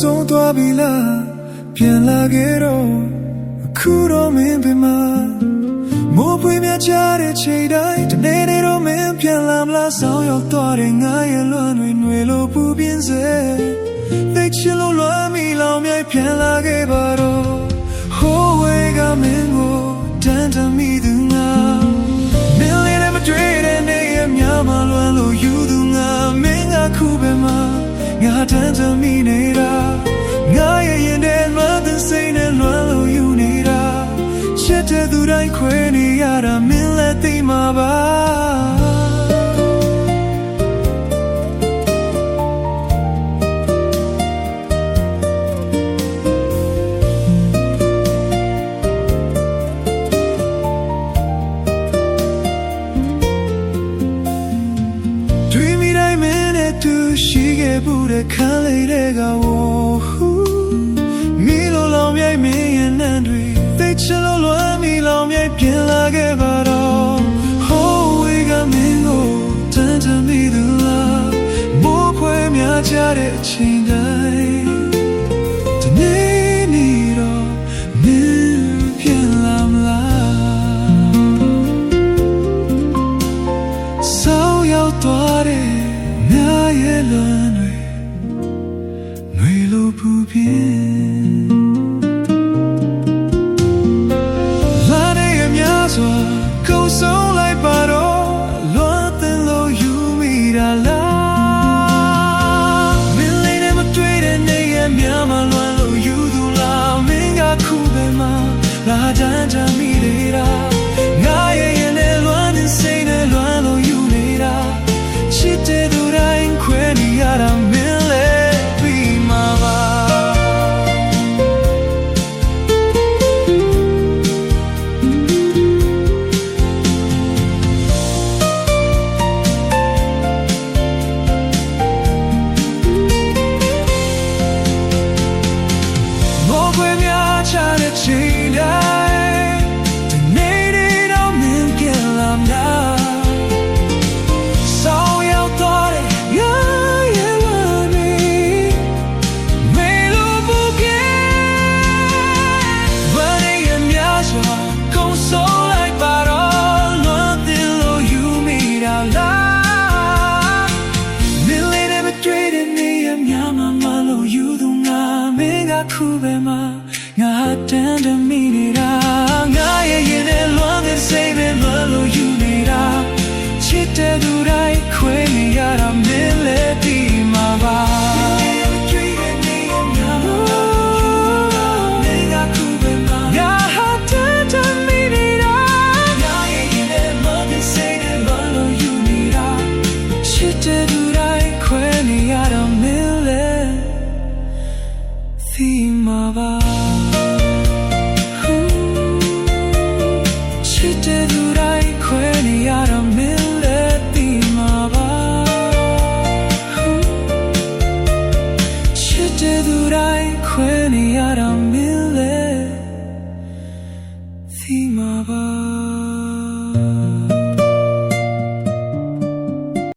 ဆုံးသွားပြီလားပြန်လာခဲ့တော့အခုတော့မင်းပဲမှာမိုးပွေမြကြတဲ့ချိန်တိုင်းတနေ့နေ့တော့မင်းပြန်လာမလားဆောင်ရောက်သွားတဲ့ငါရဲ့လွမ်းတွေလို့ပူပြင်းစေသိချင်လို့လွမ်းမိလောင်မြိုက်ပြန်လာခဲ့ပါတော့ဟိုးဝေးကမင်းကိုတန်တမိသူငါမင်းလေးနဲ့မတွေ့တဲ့နေ့ရဲ့များမှလွမ်းလို့ယူသူငါမင်းကခုပဲမှာငါတန်တမိနေတာငါရဲ့ရင်ထဲလွမ်းတဲ့စိတ်နဲ့လွမ်းလို့ယူနေတာချစ်တဲ့သူတိုင်းခွဲနေရတာမင်းလည်းသိမှာပါတွေ့မိတိုင်းမင်းနဲ့သူရှိခဲ့ဘူးတဲ့ခန်းလေးတွေကဝိုးမီလိုလောင်မြိုက်မင်းရဲ့နံတွေသိချင်လို့လွမ်းမိလောင်မြိုက်ပြန်လာခဲ့ပါတော့ဟိုးဝေးကမင်းကိုတန်တမိသူလားမိုးခွဲများကြတဲ့အချိန်တိုင်းဒီနေ့နေ့တော့မင်းပြန်လာမလားဆောင်းရောက်သွားတဲ့ငါရဲ့လွမ်းတွေလို့ပူပြင်းလာနေရများစွာကိုယ်ဆုံးလိုက်ပါတော့လွမ်းတဲ့လို့ယူမိတာလားမင်းလေးနဲ့မတွေ့တဲ့နေ့ရဲ့များမှလွမ်းလို့ယူသူလားမင်းကခုပဲမှာလာတန်းတမ်းမိနေတာငါရဲ့ရင်နဲ့လွမ်းတဲ့စိတ်နဲ့လွမ်းလို့ယူနေတာချစ်တဲ့သူတိုင်းခွဲနေရတာမင်းလေးပြီးမှာပါချိန်တိုင်းဒီနေ့နေ့တော့မင်းပြန်လာမလားဆောင်းရောက်သွားတဲ့ငါရဲ့လွမ်းတွေမေလိုပူပြင်းဘာနေရများစွာကုန်ဆုံးလိုက်ပါတော့လွမ်းတင်လို့ယူမိတာလားမင်းလေးနဲ့မတွေ့တဲ့နေ့ရများမှမလို့ယူသူငါမင်းကခုပဲမှာငါတန်တမိနေတာငါရဲ့ရင်ထဲလွမ်းတဲ့စိတ်နဲ့လွမ်းလို့ယူနေတာချစ်တဲ့သူတိုင်းခွဲနေရတာမင်းလည်းသိ